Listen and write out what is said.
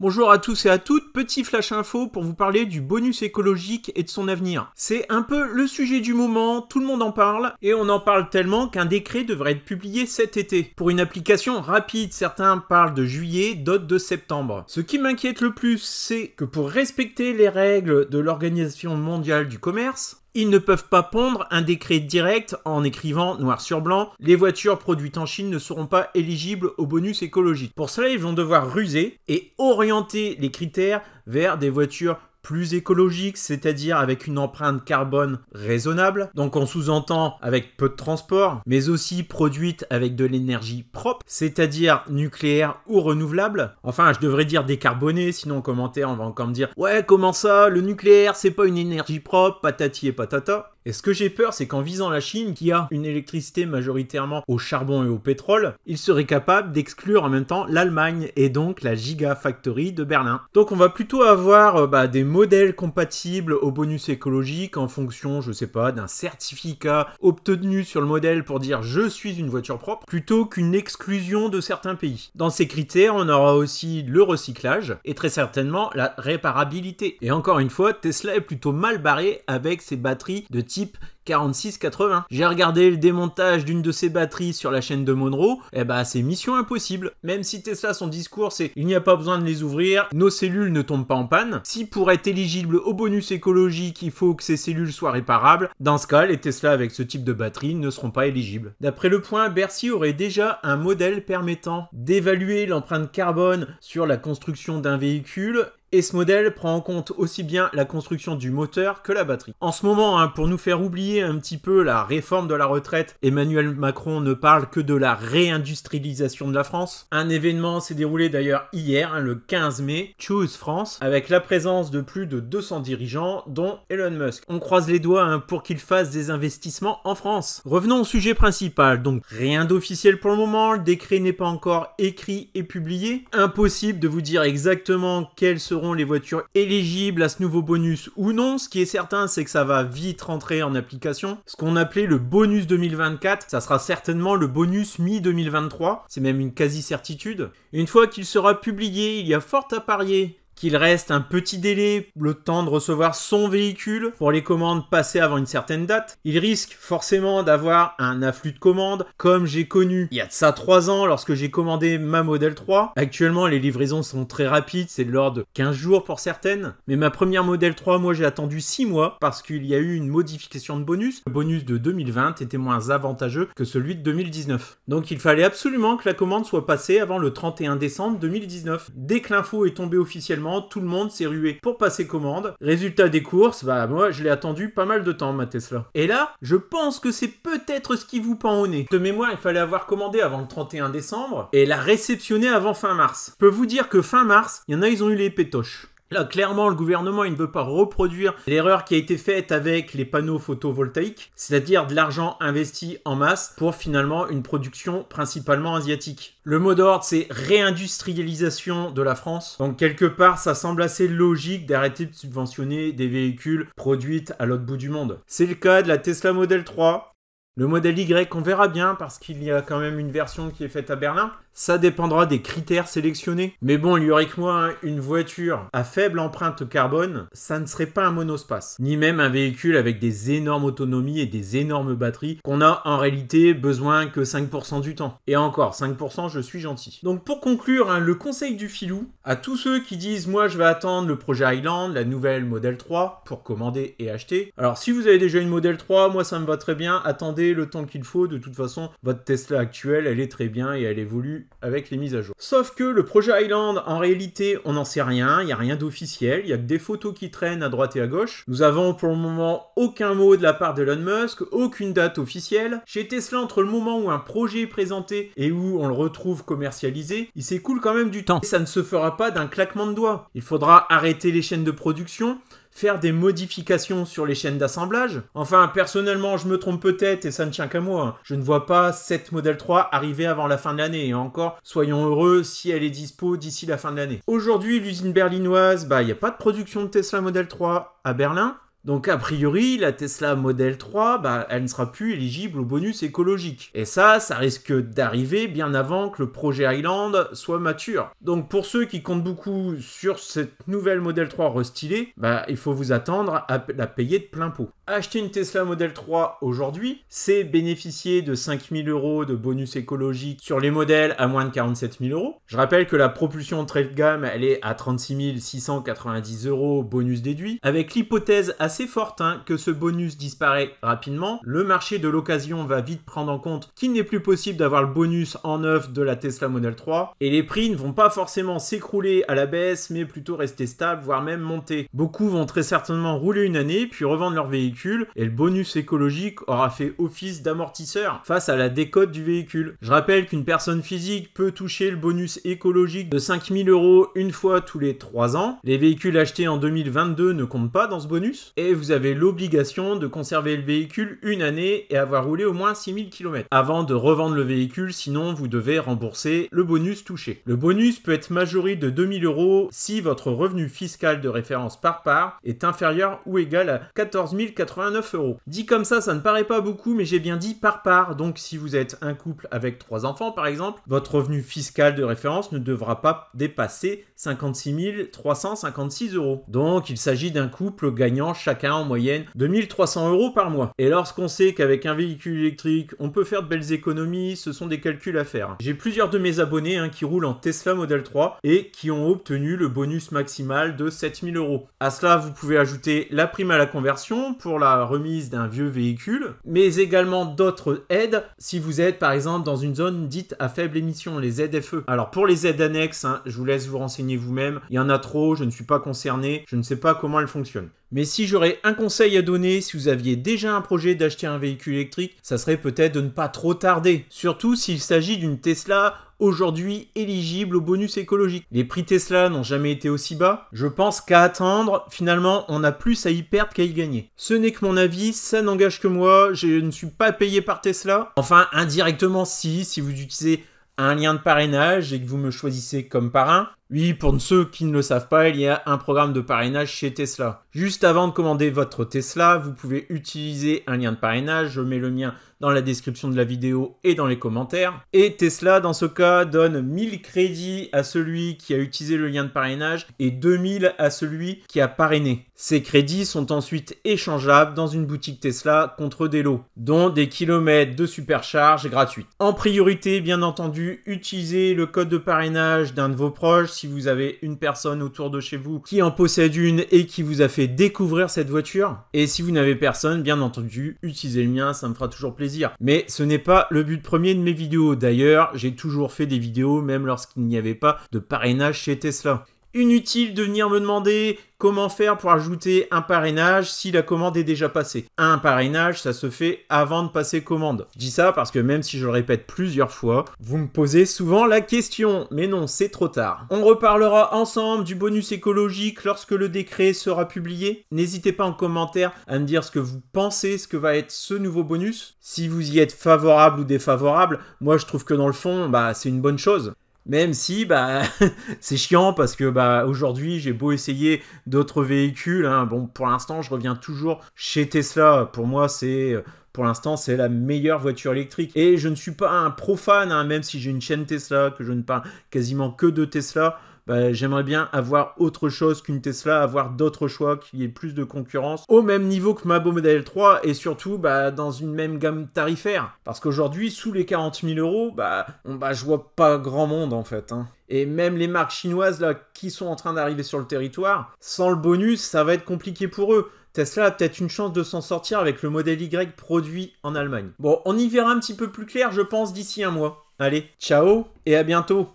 Bonjour à tous et à toutes, petit flash info pour vous parler du bonus écologique et de son avenir. C'est un peu le sujet du moment, tout le monde en parle, et on en parle tellement qu'un décret devrait être publié cet été. Pour une application rapide, certains parlent de juillet, d'autres de septembre. Ce qui m'inquiète le plus, c'est que pour respecter les règles de l'Organisation mondiale du commerce, ils ne peuvent pas pondre un décret direct en écrivant noir sur blanc « Les voitures produites en Chine ne seront pas éligibles au bonus écologique ». Pour cela, ils vont devoir ruser et orienter les critères vers des voitures plus écologiques, c'est-à-dire avec une empreinte carbone raisonnable, donc on sous-entend avec peu de transport, mais aussi produite avec de l'énergie propre, c'est-à-dire nucléaire ou renouvelable. Enfin, je devrais dire décarbonée, sinon en commentaire on va encore me dire « Ouais, comment ça, le nucléaire c'est pas une énergie propre, patati et patata ». Et ce que j'ai peur, c'est qu'en visant la Chine, qui a une électricité majoritairement au charbon et au pétrole, il serait capable d'exclure en même temps l'Allemagne et donc la Gigafactory de Berlin. Donc on va plutôt avoir des modèles compatibles au bonus écologique en fonction, je sais pas, d'un certificat obtenu sur le modèle pour dire je suis une voiture propre, plutôt qu'une exclusion de certains pays. Dans ces critères, on aura aussi le recyclage et très certainement la réparabilité. Et encore une fois, Tesla est plutôt mal barré avec ses batteries de type 4680. J'ai regardé le démontage d'une de ces batteries sur la chaîne de Monroe, et c'est mission impossible. Même si Tesla, son discours c'est il n'y a pas besoin de les ouvrir, nos cellules ne tombent pas en panne. Si pour être éligible au bonus écologique, il faut que ces cellules soient réparables, dans ce cas, les Tesla avec ce type de batterie ne seront pas éligibles. D'après Le Point, Bercy aurait déjà un modèle permettant d'évaluer l'empreinte carbone sur la construction d'un véhicule. Et ce modèle prend en compte aussi bien la construction du moteur que la batterie. En ce moment, pour nous faire oublier un petit peu la réforme de la retraite, Emmanuel Macron ne parle que de la réindustrialisation de la France. Un événement s'est déroulé d'ailleurs hier, le 15 mai, Choose France, avec la présence de plus de 200 dirigeants, dont Elon Musk. On croise les doigts pour qu'il fasse des investissements en France. Revenons au sujet principal, donc rien d'officiel pour le moment, le décret n'est pas encore écrit et publié. Impossible de vous dire exactement quels seront les voitures éligibles à ce nouveau bonus ou non. Ce qui est certain, c'est que ça va vite rentrer en application. Ce qu'on appelait le bonus 2024, ça sera certainement le bonus mi-2023. C'est même une quasi-certitude. Une fois qu'il sera publié, il y a fort à parier qu'il reste un petit délai, le temps de recevoir son véhicule pour les commandes passées avant une certaine date. Il risque forcément d'avoir un afflux de commandes, comme j'ai connu il y a de ça 3 ans lorsque j'ai commandé ma Model 3. Actuellement, les livraisons sont très rapides, c'est de l'ordre de 15 jours pour certaines. Mais ma première Model 3, moi j'ai attendu 6 mois parce qu'il y a eu une modification de bonus. Le bonus de 2020 était moins avantageux que celui de 2019. Donc il fallait absolument que la commande soit passée avant le 31 décembre 2019. Dès que l'info est tombée officiellement, tout le monde s'est rué pour passer commande. Résultat des courses, moi je l'ai attendu pas mal de temps ma Tesla. Et là, je pense que c'est peut-être ce qui vous pend au nez. De mémoire, il fallait avoir commandé avant le 31 décembre et la réceptionner avant fin mars. Je peux vous dire que fin mars, il y en a, ils ont eu les pétoches. Là, clairement, le gouvernement, il ne veut pas reproduire l'erreur qui a été faite avec les panneaux photovoltaïques, c'est-à-dire de l'argent investi en masse pour finalement une production principalement asiatique. Le mot d'ordre, c'est réindustrialisation de la France. Donc, quelque part, ça semble assez logique d'arrêter de subventionner des véhicules produits à l'autre bout du monde. C'est le cas de la Tesla Model 3. Le modèle Y, on verra bien parce qu'il y a quand même une version qui est faite à Berlin. Ça dépendra des critères sélectionnés. Mais bon, il y aurait que moi, une voiture à faible empreinte carbone, ça ne serait pas un monospace. Ni même un véhicule avec des énormes autonomies et des énormes batteries qu'on a en réalité besoin que 5% du temps. Et encore, 5%, je suis gentil. Donc pour conclure, le conseil du filou, à tous ceux qui disent « Moi, je vais attendre le projet Highland, la nouvelle Model 3, pour commander et acheter. » Alors si vous avez déjà une Model 3, moi ça me va très bien. Attendez le temps qu'il faut. De toute façon, votre Tesla actuelle, elle est très bien et elle évolue avec les mises à jour. Sauf que le projet Highland, en réalité, on n'en sait rien, il n'y a rien d'officiel, il y a que des photos qui traînent à droite et à gauche. Nous avons pour le moment aucun mot de la part d'Elon Musk, aucune date officielle. Chez Tesla, entre le moment où un projet est présenté et où on le retrouve commercialisé, il s'écoule quand même du temps. Et ça ne se fera pas d'un claquement de doigts. Il faudra arrêter les chaînes de production, faire des modifications sur les chaînes d'assemblage. Enfin, personnellement, je me trompe peut-être et ça ne tient qu'à moi. Je ne vois pas cette Model 3 arriver avant la fin de l'année. Et encore, soyons heureux si elle est dispo d'ici la fin de l'année. Aujourd'hui, l'usine berlinoise, il n'y a pas de production de Tesla Model 3 à Berlin. Donc a priori, la Tesla Model 3, elle ne sera plus éligible au bonus écologique. Et ça risque d'arriver bien avant que le projet Highland soit mature. Donc pour ceux qui comptent beaucoup sur cette nouvelle Model 3 restylée, il faut vous attendre à la payer de plein pot. Acheter une Tesla Model 3 aujourd'hui, c'est bénéficier de 5 000 € de bonus écologique sur les modèles à moins de 47 000 €. Je rappelle que la propulsion très de gamme, elle est à 36 690 € bonus déduit, avec l'hypothèse assez forte que ce bonus disparaît rapidement. Le marché de l'occasion va vite prendre en compte qu'il n'est plus possible d'avoir le bonus en neuf de la Tesla Model 3, et les prix ne vont pas forcément s'écrouler à la baisse, mais plutôt rester stables, voire même monter. Beaucoup vont très certainement rouler une année, puis revendre leur véhicule, et le bonus écologique aura fait office d'amortisseur face à la décote du véhicule. Je rappelle qu'une personne physique peut toucher le bonus écologique de 5 000 € une fois tous les 3 ans. Les véhicules achetés en 2022 ne comptent pas dans ce bonus, et vous avez l'obligation de conserver le véhicule une année et avoir roulé au moins 6 000 km avant de revendre le véhicule, sinon vous devez rembourser le bonus touché. Le bonus peut être majoré de 2 000 € si votre revenu fiscal de référence par part est inférieur ou égal à 14 089 €. Dit comme ça ne paraît pas beaucoup, mais j'ai bien dit par part. Donc si vous êtes un couple avec 3 enfants par exemple, votre revenu fiscal de référence ne devra pas dépasser 56 356 €. Donc il s'agit d'un couple gagnant chacun en moyenne 2 300 € par mois. Et lorsqu'on sait qu'avec un véhicule électrique, on peut faire de belles économies, ce sont des calculs à faire. J'ai plusieurs de mes abonnés qui roulent en Tesla Model 3 et qui ont obtenu le bonus maximal de 7 000 €. À cela, vous pouvez ajouter la prime à la conversion pour la remise d'un vieux véhicule, mais également d'autres aides si vous êtes par exemple dans une zone dite à faible émission, les ZFE. Alors pour les aides annexes, je vous laisse vous renseigner vous-même, il y en a trop, je ne suis pas concerné, je ne sais pas comment elles fonctionnent. Mais si j'aurais un conseil à donner, si vous aviez déjà un projet d'acheter un véhicule électrique, ça serait peut-être de ne pas trop tarder. Surtout s'il s'agit d'une Tesla aujourd'hui éligible au bonus écologique. Les prix Tesla n'ont jamais été aussi bas. Je pense qu'à attendre, finalement, on a plus à y perdre qu'à y gagner. Ce n'est que mon avis, ça n'engage que moi, je ne suis pas payé par Tesla. Enfin, indirectement si vous utilisez un lien de parrainage et que vous me choisissez comme parrain. Oui, pour ceux qui ne le savent pas, il y a un programme de parrainage chez Tesla. Juste avant de commander votre Tesla, vous pouvez utiliser un lien de parrainage. Je mets le mien dans la description de la vidéo et dans les commentaires. Et Tesla, dans ce cas, donne 1000 crédits à celui qui a utilisé le lien de parrainage et 2000 à celui qui a parrainé. Ces crédits sont ensuite échangeables dans une boutique Tesla contre des lots, dont des kilomètres de supercharge gratuites. En priorité, bien entendu, utilisez le code de parrainage d'un de vos proches si vous avez une personne autour de chez vous qui en possède une et qui vous a fait découvrir cette voiture. Et si vous n'avez personne, bien entendu, utilisez le mien, ça me fera toujours plaisir. Mais ce n'est pas le but premier de mes vidéos. D'ailleurs, j'ai toujours fait des vidéos même lorsqu'il n'y avait pas de parrainage chez Tesla. Inutile de venir me demander comment faire pour ajouter un parrainage si la commande est déjà passée. Un parrainage, ça se fait avant de passer commande. Je dis ça parce que même si je le répète plusieurs fois, vous me posez souvent la question. Mais non, c'est trop tard. On reparlera ensemble du bonus écologique lorsque le décret sera publié. N'hésitez pas en commentaire à me dire ce que vous pensez, ce que va être ce nouveau bonus. Si vous y êtes favorable ou défavorable, moi je trouve que dans le fond, c'est une bonne chose. Même si c'est chiant parce que aujourd'hui j'ai beau essayer d'autres véhicules, bon pour l'instant je reviens toujours chez Tesla. Pour moi pour l'instant c'est la meilleure voiture électrique. Et je ne suis pas un profane, même si j'ai une chaîne Tesla, que je ne parle quasiment que de Tesla. J'aimerais bien avoir autre chose qu'une Tesla, avoir d'autres choix, qu'il y ait plus de concurrence, au même niveau que ma Model 3 et surtout dans une même gamme tarifaire. Parce qu'aujourd'hui, sous les 40 000 €, je vois pas grand monde en fait. Et même les marques chinoises là, qui sont en train d'arriver sur le territoire, sans le bonus, ça va être compliqué pour eux. Tesla a peut-être une chance de s'en sortir avec le modèle Y produit en Allemagne. Bon, on y verra un petit peu plus clair, je pense, d'ici un mois. Allez, ciao et à bientôt!